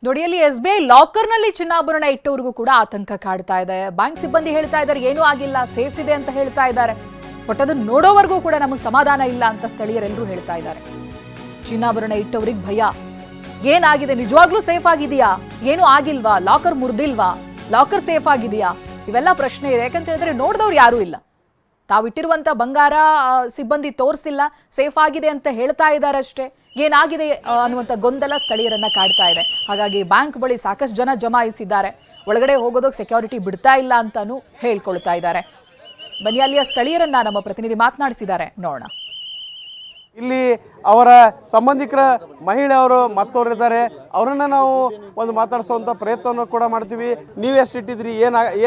ದೊಡಿಯಲ್ಲಿ SBI ಲಾಕರ್ನಲ್ಲಿ ಚಿನ್ನಾಭರಣ ಇಟ್ಟವರಿಗೂ ಕೂಡ ಆತಂಕ ಕಾಡ್ತಾ ಇದೆ. ಬ್ಯಾಂಕ್ ಸಿಬ್ಬಂದಿ ಹೇಳ್ತಾ ಇದ್ದಾರೆ ಏನೂ ಆಗಿಲ್ಲ, ಸೇಫ್ ಇದೆ ಅಂತ ಹೇಳ್ತಾ ಇದ್ದಾರೆ. ಬಟ್ ಅದನ್ನ ನೋಡೋವರೆಗೂ ಕೂಡ ನಮಗೆ ಸಮಾಧಾನ ಇಲ್ಲ ಅಂತ ಸ್ಥಳೀಯರೆಲ್ಲರೂ ಹೇಳ್ತಾ ಇದ್ದಾರೆ. ಚಿನ್ನಾಭರಣ ಇಟ್ಟವರಿಗೆ ಭಯ. ಏನಾಗಿದೆ, ನಿಜವಾಗ್ಲೂ ಸೇಫ್ ಆಗಿದೆಯಾ, ಏನೂ ಆಗಿಲ್ವಾ, ಲಾಕರ್ ಮುರಿದಿಲ್ವಾ, ಲಾಕರ್ ಸೇಫ್ ಆಗಿದೆಯಾ, ಇವೆಲ್ಲ ಪ್ರಶ್ನೆ ಇದೆ. ಯಾಕಂತ ಹೇಳಿದ್ರೆ ನೋಡಿದವ್ರು ಯಾರೂ ಇಲ್ಲ. ತಾವಿಟ್ಟಿರುವಂತ ಬಂಗಾರ ಸಿಬ್ಬಂದಿ ತೋರಿಸಿಲ್ಲ, ಸೇಫ್ ಆಗಿದೆ ಅಂತ ಹೇಳ್ತಾ ಇದ್ದಾರೆ ಅಷ್ಟೇ. ಏನಾಗಿದೆ ಅನ್ನುವಂಥ ಗೊಂದಲ ಸ್ಥಳೀಯರನ್ನ ಕಾಡ್ತಾ ಇದೆ. ಹಾಗಾಗಿ ಬ್ಯಾಂಕ್ ಬಳಿ ಸಾಕಷ್ಟು ಜನ ಜಮಾಯಿಸಿದ್ದಾರೆ. ಒಳಗಡೆ ಹೋಗೋದಕ್ಕೆ ಸೆಕ್ಯೂರಿಟಿ ಬಿಡ್ತಾ ಇಲ್ಲ ಅಂತಾನೂ ಹೇಳ್ಕೊಳ್ತಾ ಇದ್ದಾರೆ. ಬನ್ನಿ ಅಲ್ಲಿಯ ಸ್ಥಳೀಯರನ್ನ ನಮ್ಮ ಪ್ರತಿನಿಧಿ ಮಾತನಾಡಿಸಿದ್ದಾರೆ, ನೋಡೋಣ. ಇಲ್ಲಿ ಅವರ ಸಂಬಂಧಿಕರ ಮಹಿಳೆಯವರು ಮತ್ತವರಿದ್ದಾರೆ, ಅವರನ್ನ ನಾವು ಒಂದು ಮಾತಾಡಿಸುವಂತ ಪ್ರಯತ್ನವನ್ನು ಕೂಡ ಮಾಡ್ತೀವಿ. ನೀವು ಎಷ್ಟು ಇಟ್ಟಿದ್ರಿ,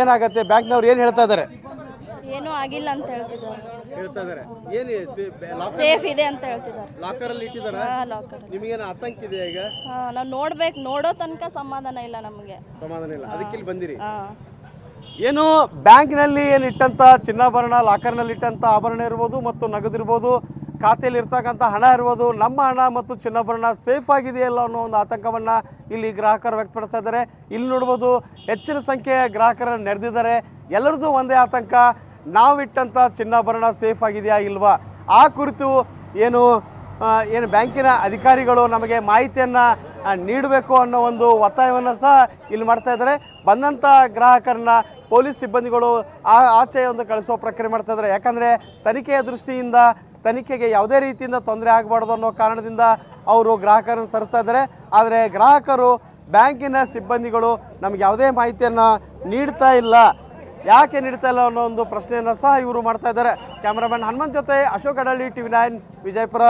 ಏನಾಗತ್ತೆ, ಬ್ಯಾಂಕ್ನವ್ರು ಏನು ಹೇಳ್ತಾ ಇದ್ದಾರೆ? ಏನೂ ಆಗಿಲ್ಲ ಅಂತ ಹೇಳ್ತಿದ್ದಾರೆ. ಏನು ಸೇಫ್ ಇದೆ ಅಂತ ಹೇಳ್ತಿದ್ದಾರೆ. ಲಾಕರ್ ಅಲ್ಲಿ ಇಟ್ಟಿದ್ದಾರೆ. ಲಾಕರ್ ನಿಮಗೇನು ಆತಂಕ ಇದೆ ಈಗ? ನಾವು ನೋಡೋ ತನಕ ಸಮಾಧಾನ ಇಲ್ಲ ನಮಗೆ. ಸಮಾಧಾನ ಇಲ್ಲ, ಅದಕ್ಕೆ ಇಲ್ಲಿ ಬಂದಿರಿ. ಏನು ಬ್ಯಾಂಕ್ನಲ್ಲಿ ಏನು ಇಟ್ಟಂತ ಚಿನ್ನಾಭರಣ, ಲಾಕರ್ನಲ್ಲಿ ಇಟ್ಟಂತ ಆಭರಣ ಇರ್ಬೋದು ಮತ್ತು ನಗದಿರ್ಬೋದು, ಖಾತೆಯಲ್ಲಿ ಇರ್ತಕ್ಕಂಥ ಹಣ ಇರ್ಬೋದು, ನಮ್ಮ ಹಣ ಮತ್ತು ಚಿನ್ನಾಭರಣ ಸೇಫ್ ಆಗಿದೆಯಲ್ಲ ಅನ್ನೋ ಒಂದು ಆತಂಕವನ್ನು ಇಲ್ಲಿ ಗ್ರಾಹಕರು ವ್ಯಕ್ತಪಡಿಸ್ತಾ ಇದ್ದಾರೆ. ಇಲ್ಲಿ ನೋಡ್ಬೋದು ಹೆಚ್ಚಿನ ಸಂಖ್ಯೆಯ ಗ್ರಾಹಕರು ನೆರೆದಿದ್ದಾರೆ. ಎಲ್ಲರದ್ದು ಒಂದೇ ಆತಂಕ, ನಾವಿಟ್ಟಂಥ ಚಿನ್ನಾಭರಣ ಸೇಫ್ ಆಗಿದೆಯಾ ಇಲ್ವಾ, ಆ ಕುರಿತು ಏನು ಬ್ಯಾಂಕಿನ ಅಧಿಕಾರಿಗಳು ನಮಗೆ ಮಾಹಿತಿಯನ್ನು ನೀಡಬೇಕು ಅನ್ನೋ ಒಂದು ಒತ್ತಾಯವನ್ನು ಸಹ ಇಲ್ಲಿ ಮಾಡ್ತಾ ಇದ್ದಾರೆ. ಬಂದಂಥ ಗ್ರಾಹಕರನ್ನ ಪೊಲೀಸ್ ಸಿಬ್ಬಂದಿಗಳು ಆಚೆ ಒಂದು ಕಳಿಸೋ ಪ್ರಕ್ರಿಯೆ ಮಾಡ್ತಾ ಇದ್ದಾರೆ. ಯಾಕಂದರೆ ತನಿಖೆಯ ದೃಷ್ಟಿಯಿಂದ ತನಿಖೆಗೆ ಯಾವುದೇ ರೀತಿಯಿಂದ ತೊಂದರೆ ಆಗಬಾರ್ದು ಅನ್ನೋ ಕಾರಣದಿಂದ ಅವರು ಗ್ರಾಹಕರನ್ನು ಸರಿಸ್ತಾ ಇದ್ದಾರೆ. ಆದರೆ ಗ್ರಾಹಕರು, ಬ್ಯಾಂಕಿನ ಸಿಬ್ಬಂದಿಗಳು ನಮಗೆ ಯಾವುದೇ ಮಾಹಿತಿಯನ್ನು ನೀಡ್ತಾ ಇಲ್ಲ, ಯಾಕೆ ನೀಡ್ತಾ ಇಲ್ಲ ಅನ್ನೋ ಒಂದು ಪ್ರಶ್ನೆಯನ್ನು ಸಹ ಇವರು ಮಾಡ್ತಾ ಇದ್ದಾರೆ. ಕ್ಯಾಮ್ರಾಮನ್ ಹನುಮಂತ್ ಜೊತೆ ಅಶೋಕ್ ಅಡಳ್ಳಿ, TV9 ವಿಜಯಪುರ.